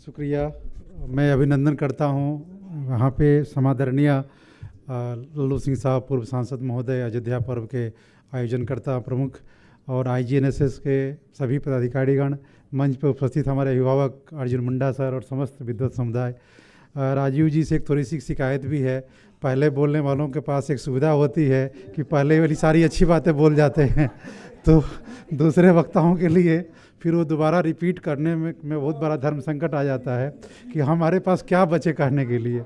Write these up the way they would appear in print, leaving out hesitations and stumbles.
शुक्रिया। मैं अभिनंदन करता हूँ वहाँ पे समादरणीय लल्लू सिंह साहब पूर्व सांसद महोदय, अयोध्या पर्व के आयोजनकर्ता प्रमुख और IGNSS के सभी पदाधिकारीगण, मंच पर उपस्थित हमारे अभिभावक अर्जुन मुंडा सर और समस्त विद्वत समुदाय। राजीव जी से एक थोड़ी सी शिकायत भी है। पहले बोलने वालों के पास एक सुविधा होती है कि पहले वाली सारी अच्छी बातें बोल जाते हैं, तो दूसरे वक्ताओं के लिए फिर वो दोबारा रिपीट करने में बहुत बड़ा धर्म संकट आ जाता है कि हमारे पास क्या बचे कहने के लिए।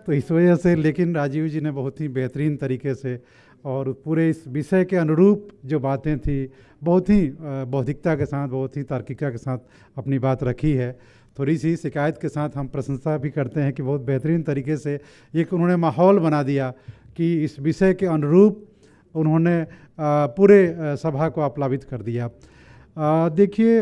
तो इस वजह से, लेकिन राजीव जी ने बहुत ही बेहतरीन तरीके से और पूरे इस विषय के अनुरूप जो बातें थी, बहुत ही बौद्धिकता के साथ, बहुत ही तार्किकता के साथ अपनी बात रखी है। थोड़ी सी शिकायत के साथ हम प्रशंसा भी करते हैं कि बहुत बेहतरीन तरीके से एक उन्होंने माहौल बना दिया कि इस विषय के अनुरूप उन्होंने पूरे सभा को आप्लावित कर दिया। देखिए,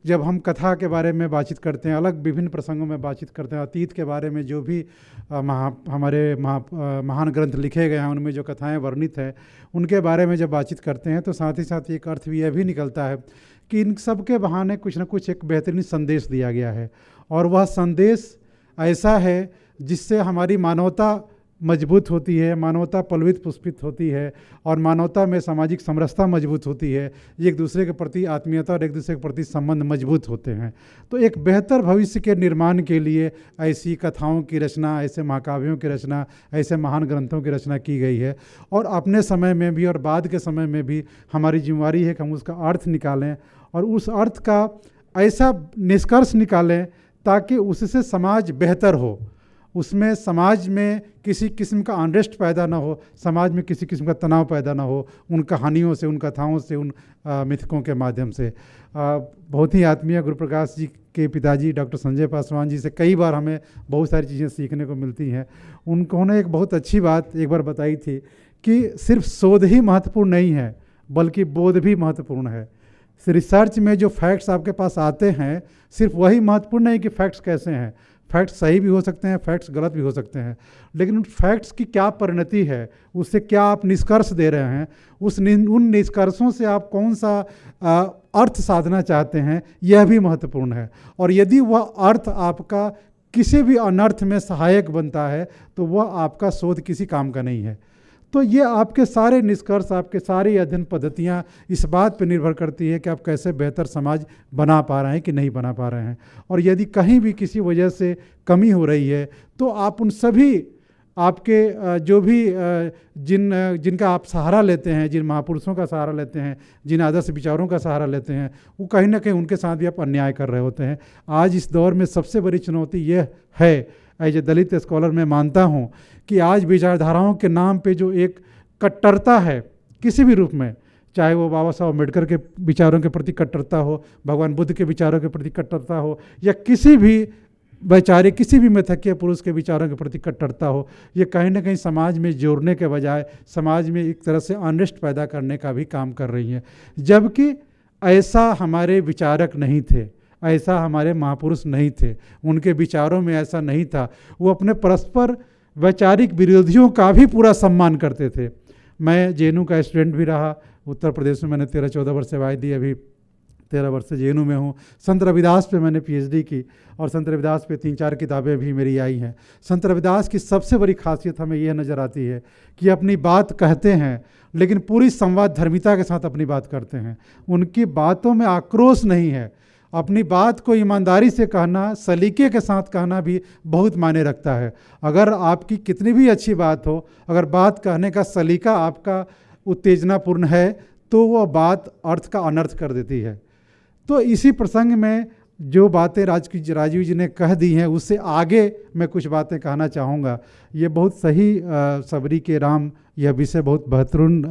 जब हम कथा के बारे में बातचीत करते हैं, अलग विभिन्न प्रसंगों में बातचीत करते हैं, अतीत के बारे में जो भी हमारे महान ग्रंथ लिखे गए हैं, उनमें जो कथाएं वर्णित हैं, उनके बारे में जब बातचीत करते हैं तो साथ ही साथ एक अर्थ भी यह भी निकलता है कि इन सब के बहाने कुछ ना कुछ एक बेहतरीन संदेश दिया गया है, और वह संदेश ऐसा है जिससे हमारी मानवता मजबूत होती है, मानवता पल्वित पुष्पित होती है, और मानवता में सामाजिक समरसता मजबूत होती है, एक दूसरे के प्रति आत्मीयता और एक दूसरे के प्रति संबंध मजबूत होते हैं। तो एक बेहतर भविष्य के निर्माण के लिए ऐसी कथाओं की रचना, ऐसे महाकाव्यों की रचना, ऐसे महान ग्रंथों की रचना की गई है, और अपने समय में भी और बाद के समय में भी हमारी जिम्मेदारी है कि हम उसका अर्थ निकालें और उस अर्थ का ऐसा निष्कर्ष निकालें ताकि उससे समाज बेहतर हो, उसमें समाज में किसी किस्म का अनरेस्ट पैदा ना हो, समाज में किसी किस्म का तनाव पैदा ना हो, उन कहानियों से, उन कथाओं से, उन मिथकों के माध्यम से। बहुत ही आत्मीय गुरु प्रकाश जी के पिताजी डॉक्टर संजय पासवान जी से कई बार हमें बहुत सारी चीज़ें सीखने को मिलती हैं। उन्होंने एक बहुत अच्छी बात एक बार बताई थी कि सिर्फ शोध ही महत्वपूर्ण नहीं है, बल्कि बोध भी महत्वपूर्ण है। रिसर्च में जो फैक्ट्स आपके पास आते हैं, सिर्फ वही महत्वपूर्ण नहीं कि फैक्ट्स कैसे हैं, फैक्ट्स सही भी हो सकते हैं, फैक्ट्स गलत भी हो सकते हैं, लेकिन उन फैक्ट्स की क्या परिणति है, उससे क्या आप निष्कर्ष दे रहे हैं, उन निष्कर्षों से आप कौन सा अर्थ साधना चाहते हैं, यह भी महत्वपूर्ण है। और यदि वह अर्थ आपका किसी भी अनर्थ में सहायक बनता है तो वह आपका शोध किसी काम का नहीं है। तो ये आपके सारे निष्कर्ष, आपके सारी अध्ययन पद्धतियाँ इस बात पर निर्भर करती है कि आप कैसे बेहतर समाज बना पा रहे हैं कि नहीं बना पा रहे हैं। और यदि कहीं भी किसी वजह से कमी हो रही है तो आप उन सभी आपके जो भी जिनका आप सहारा लेते हैं, जिन महापुरुषों का सहारा लेते हैं, जिन आदर्श विचारों का सहारा लेते हैं, वो कहीं ना कहीं उनके साथ भी आप अन्याय कर रहे होते हैं। आज इस दौर में सबसे बड़ी चुनौती यह है, एज ए दलित स्कॉलर मैं मानता हूँ कि आज विचारधाराओं के नाम पे जो एक कट्टरता है किसी भी रूप में, चाहे वो बाबा साहब अम्बेडकर के विचारों के प्रति कट्टरता हो, भगवान बुद्ध के विचारों के प्रति कट्टरता हो, या किसी भी वैचारिक, किसी भी मिथकीय पुरुष के विचारों के प्रति कट्टरता हो, ये कहीं ना कहीं समाज में जोड़ने के बजाय समाज में एक तरह से अनरेस्ट पैदा करने का भी काम कर रही है। जबकि ऐसा हमारे विचारक नहीं थे, ऐसा हमारे महापुरुष नहीं थे, उनके विचारों में ऐसा नहीं था। वो अपने परस्पर वैचारिक विरोधियों का भी पूरा सम्मान करते थे। मैं JNU का स्टूडेंट भी रहा, उत्तर प्रदेश में मैंने 13-14 वर्ष सेवाएं दी, अभी 13 वर्ष से JNU में हूँ। संत रविदास पे मैंने PhD की और संत रविदास पे 3-4 किताबें भी मेरी आई हैं। संत रविदास की सबसे बड़ी खासियत हमें यह नज़र आती है कि अपनी बात कहते हैं लेकिन पूरी संवाद धर्मिता के साथ अपनी बात करते हैं। उनकी बातों में आक्रोश नहीं है, अपनी बात को ईमानदारी से कहना, सलीके के साथ कहना भी बहुत मायने रखता है। अगर आपकी कितनी भी अच्छी बात हो, अगर बात कहने का सलीका आपका उत्तेजनापूर्ण है तो वह बात अर्थ का अनर्थ कर देती है। तो इसी प्रसंग में जो बातें राजीव जी ने कह दी हैं, उससे आगे मैं कुछ बातें कहना चाहूँगा। ये बहुत सही सबरी के राम, यह विषय बहुत बेहतरीन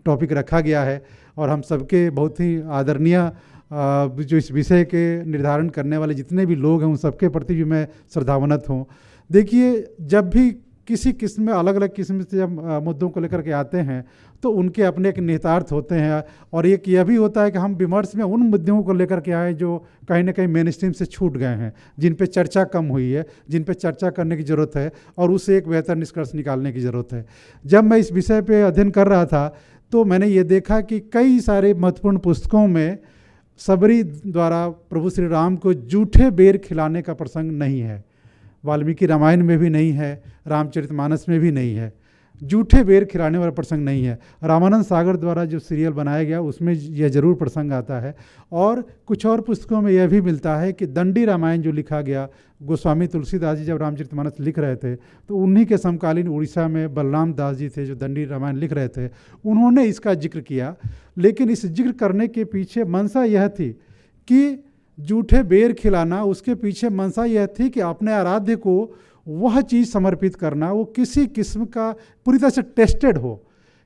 टॉपिक रखा गया है और हम सबके बहुत ही आदरणीय जो इस विषय के निर्धारण करने वाले जितने भी लोग हैं उन सबके प्रति भी मैं श्रद्धावनत हूँ। देखिए, जब भी किसी किस्म में अलग अलग किस्म से जब मुद्दों को लेकर के आते हैं तो उनके अपने एक निहितार्थ होते हैं, और एक यह भी होता है कि हम विमर्श में उन मुद्दों को लेकर के आए जो कहीं ना कहीं मेन स्ट्रीम से छूट गए हैं, जिन पे चर्चा कम हुई है, जिन पे चर्चा करने की ज़रूरत है और उससे एक बेहतर निष्कर्ष निकालने की ज़रूरत है। जब मैं इस विषय पे अध्ययन कर रहा था तो मैंने ये देखा कि कई सारे महत्वपूर्ण पुस्तकों में सबरी द्वारा प्रभु श्री राम को जूठे बेर खिलाने का प्रसंग नहीं है, वाल्मीकि रामायण में भी नहीं है, रामचरितमानस में भी नहीं है, जूठे बेर खिलाने वाला प्रसंग नहीं है। रामानंद सागर द्वारा जो सीरियल बनाया गया उसमें यह जरूर प्रसंग आता है। और कुछ और पुस्तकों में यह भी मिलता है कि दंडी रामायण जो लिखा गया, गोस्वामी तुलसीदास जी जब रामचरितमानस लिख रहे थे तो उन्हीं के समकालीन उड़ीसा में बलराम दास जी थे जो दंडी रामायण लिख रहे थे, उन्होंने इसका जिक्र किया। लेकिन इस जिक्र करने के पीछे मंशा यह थी कि जूठे बेर खिलाना, उसके पीछे मंशा यह थी कि अपने आराध्य को वह चीज़ समर्पित करना वो किसी किस्म का पूरी तरह से टेस्टेड हो,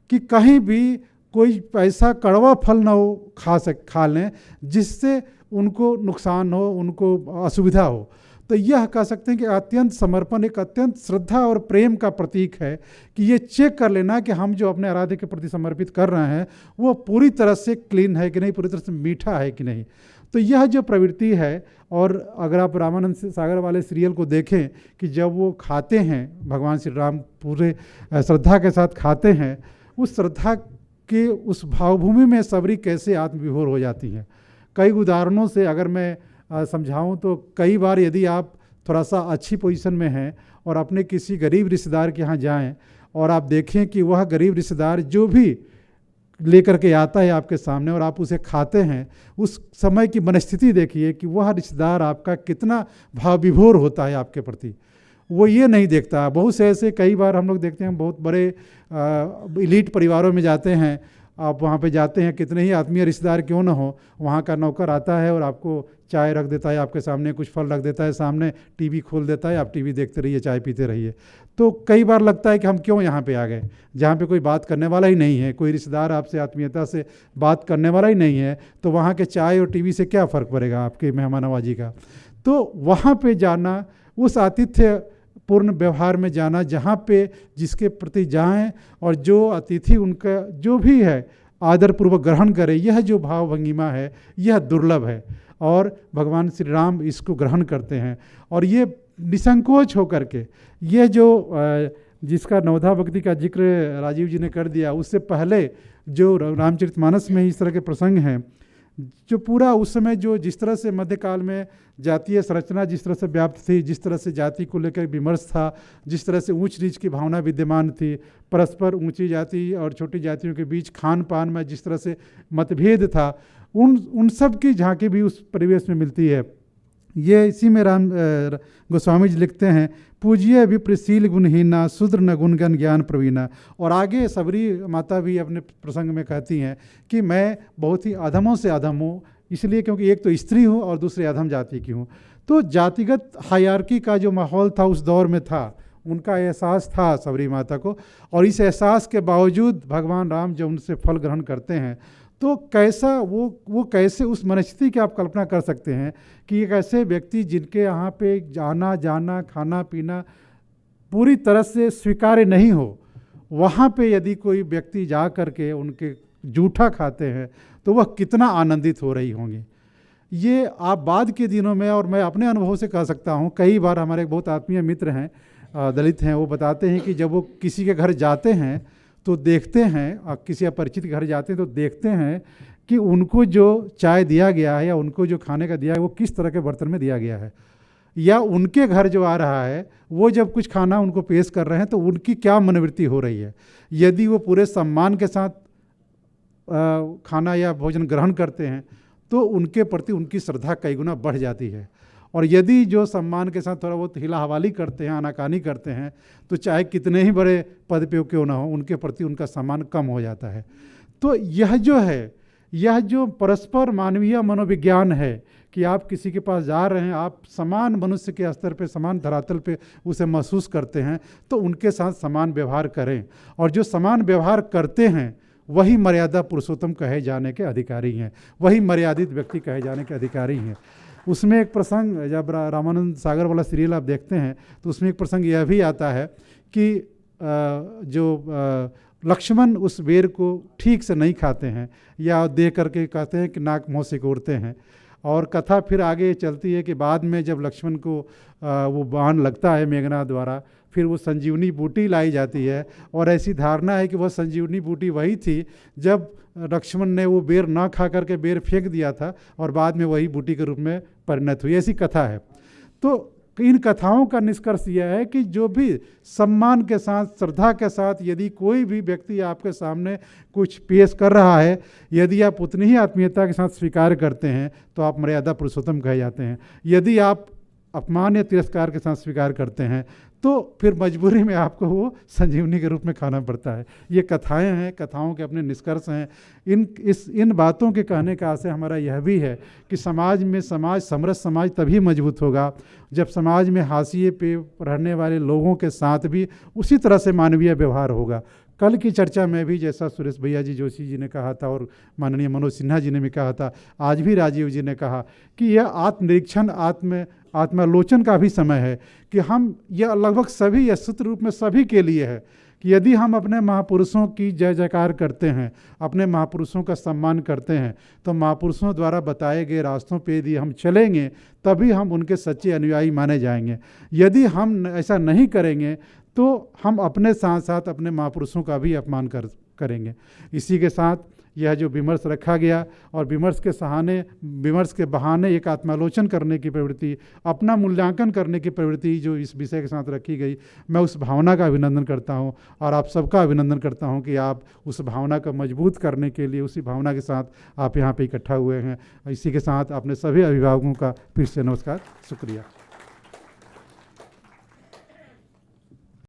कि कहीं भी कोई ऐसा कड़वा फल ना हो खा लें जिससे उनको नुकसान हो, उनको असुविधा हो। तो यह कह सकते हैं कि अत्यंत समर्पण, एक अत्यंत श्रद्धा और प्रेम का प्रतीक है कि ये चेक कर लेना कि हम जो अपने आराध्य के प्रति समर्पित कर रहे हैं वो पूरी तरह से क्लीन है कि नहीं, पूरी तरह से मीठा है कि नहीं। तो यह जो प्रवृत्ति है, और अगर आप रामानंद सागर वाले सीरियल को देखें कि जब वो खाते हैं, भगवान श्री राम पूरे श्रद्धा के साथ खाते हैं, उस श्रद्धा के उस भावभूमि में सबरी कैसे आत्मविभोर हो जाती हैं। कई उदाहरणों से अगर मैं समझाऊं तो कई बार यदि आप थोड़ा सा अच्छी पोजीशन में हैं और अपने किसी गरीब रिश्तेदार के यहाँ जाएं और आप देखें कि वह गरीब रिश्तेदार जो भी लेकर के आता है आपके सामने और आप उसे खाते हैं, उस समय की मनस्थिति देखिए कि वह रिश्तेदार आपका कितना भाव विभोर होता है आपके प्रति। वो ये नहीं देखता। बहुत से ऐसे कई बार हम लोग देखते हैं, बहुत बड़े इलीट परिवारों में जाते हैं, आप वहाँ पे जाते हैं, कितने ही आत्मीय रिश्तेदार क्यों ना हो, वहाँ का नौकर आता है और आपको चाय रख देता है आपके सामने, कुछ फल रख देता है सामने, टीवी खोल देता है, आप टीवी देखते रहिए, चाय पीते रहिए। तो कई बार लगता है कि हम क्यों यहाँ पे आ गए, जहाँ पे कोई बात करने वाला ही नहीं है, कोई रिश्तेदार आपसे आत्मीयता से बात करने वाला ही नहीं है, तो वहाँ के चाय और टीवी से क्या फ़र्क पड़ेगा आपके मेहमान नवाजी का। तो वहाँ पे जाना, उस आतिथ्य पूर्ण व्यवहार में जाना, जहाँ पे जिसके प्रति जाएं और जो अतिथि उनका जो भी है आदरपूर्वक ग्रहण करे, यह जो भाव भंगिमा है यह दुर्लभ है और भगवान श्री राम इसको ग्रहण करते हैं। और ये निसंकोच होकर के, ये जो जिसका नवधा भक्ति का जिक्र राजीव जी ने कर दिया, उससे पहले जो रामचरितमानस में इस तरह के प्रसंग हैं, जो पूरा उस समय जो जिस तरह से मध्यकाल में जातीय संरचना जिस तरह से व्याप्त थी, जिस तरह से जाति को लेकर विमर्श था, जिस तरह से ऊंच नीच की भावना विद्यमान थी, परस्पर ऊंची जाति और छोटी जातियों के बीच खान पान में जिस तरह से मतभेद था, उन सब की झांकी भी उस परिवेश में मिलती है। ये इसी में राम गोस्वामी जी लिखते हैं, पूजिए विप्रशील गुणहीना शूद्र न गुणगन ज्ञान प्रवीणा। और आगे सबरी माता भी अपने प्रसंग में कहती हैं कि मैं बहुत ही अधमों से अधम हूँ, इसलिए क्योंकि एक तो स्त्री हूँ और दूसरे अधम जाति की हूँ। तो जातिगत हायरार्की का जो माहौल था उस दौर में था, उनका एहसास था सबरी माता को, और इस एहसास के बावजूद भगवान राम जब उनसे फल ग्रहण करते हैं तो कैसा वो कैसे उस मनस्थिति की आप कल्पना कर सकते हैं कि एक ऐसे व्यक्ति जिनके यहाँ पे आना जाना खाना पीना पूरी तरह से स्वीकार्य नहीं हो, वहाँ पे यदि कोई व्यक्ति जा कर के उनके जूठा खाते हैं तो वह कितना आनंदित हो रही होंगी। ये आप बाद के दिनों में, और मैं अपने अनुभव से कह सकता हूँ, कई बार हमारे एक बहुत आत्मीय मित्र हैं, दलित हैं, वो बताते हैं कि जब वो किसी के घर जाते हैं तो देखते हैं, किसी अपरिचित के घर जाते हैं तो देखते हैं कि उनको जो चाय दिया गया है या उनको जो खाने का दिया है वो किस तरह के बर्तन में दिया गया है, या उनके घर जो आ रहा है वो जब कुछ खाना उनको पेश कर रहे हैं तो उनकी क्या मनोवृत्ति हो रही है। यदि वो पूरे सम्मान के साथ खाना या भोजन ग्रहण करते हैं तो उनके प्रति उनकी श्रद्धा कई गुना बढ़ जाती है, और यदि जो सम्मान के साथ थोड़ा बहुत हिला हवाली करते हैं, आनाकानी करते हैं, तो चाहे कितने ही बड़े पद पे क्यों ना हो, उनके प्रति उनका सम्मान कम हो जाता है। तो यह जो है, यह जो परस्पर मानवीय मनोविज्ञान है कि आप किसी के पास जा रहे हैं, आप समान मनुष्य के स्तर पे, समान धरातल पे उसे महसूस करते हैं, तो उनके साथ समान व्यवहार करें, और जो समान व्यवहार करते हैं वही मर्यादा पुरुषोत्तम कहे जाने के अधिकारी हैं, वही मर्यादित व्यक्ति कहे जाने के अधिकारी हैं। उसमें एक प्रसंग, जब रामानंद सागर वाला सीरियल आप देखते हैं तो उसमें एक प्रसंग यह भी आता है कि जो लक्ष्मण उस बेर को ठीक से नहीं खाते हैं या दे करके कहते हैं कि नाक मुँह सिकोड़ते हैं, और कथा फिर आगे चलती है कि बाद में जब लक्ष्मण को वो बाण लगता है मेघनाथ द्वारा, फिर वो संजीवनी बूटी लाई जाती है, और ऐसी धारणा है कि वह संजीवनी बूटी वही थी जब लक्ष्मण ने वो बेर ना खा करके बेर फेंक दिया था और बाद में वही बूटी के रूप में परिणत हुई, ऐसी कथा है। तो इन कथाओं का निष्कर्ष यह है कि जो भी सम्मान के साथ, श्रद्धा के साथ यदि कोई भी व्यक्ति आपके सामने कुछ पेश कर रहा है, यदि आप उतनी ही आत्मीयता के साथ स्वीकार करते हैं तो आप मर्यादा पुरुषोत्तम कहे जाते हैं। यदि आप अपमान या तिरस्कार के साथ स्वीकार करते हैं तो फिर मजबूरी में आपको वो संजीवनी के रूप में खाना पड़ता है। ये कथाएं हैं, कथाओं के अपने निष्कर्ष हैं। इन बातों के कहने का आशय हमारा यह भी है कि समरस समाज तभी मजबूत होगा जब समाज में हाशिए पे रहने वाले लोगों के साथ भी उसी तरह से मानवीय व्यवहार होगा। कल की चर्चा में भी जैसा सुरेश भैया जी जोशी जी ने कहा था और माननीय मनोज सिन्हा जी ने भी कहा था, आज भी राजीव जी ने कहा कि यह आत्मनिरीक्षण, आत्मालोचन का भी समय है कि हम यह लगभग सभी, यह सूत्र रूप में सभी के लिए है कि यदि हम अपने महापुरुषों की जय जयकार करते हैं, अपने महापुरुषों का सम्मान करते हैं, तो महापुरुषों द्वारा बताए गए रास्तों पे यदि हम चलेंगे तभी हम उनके सच्चे अनुयायी माने जाएंगे। यदि हम ऐसा नहीं करेंगे तो हम अपने साथ साथ अपने महापुरुषों का भी अपमान करेंगे। इसी के साथ यह जो विमर्श रखा गया और विमर्श के बहाने एक आत्मालोचन करने की प्रवृत्ति, अपना मूल्यांकन करने की प्रवृत्ति जो इस विषय के साथ रखी गई, मैं उस भावना का अभिनंदन करता हूं और आप सबका अभिनंदन करता हूं कि आप उस भावना को मजबूत करने के लिए उसी भावना के साथ आप यहाँ पे इकट्ठा हुए हैं। इसी के साथ अपने सभी अभिभावकों का फिर से नमस्कार, शुक्रिया।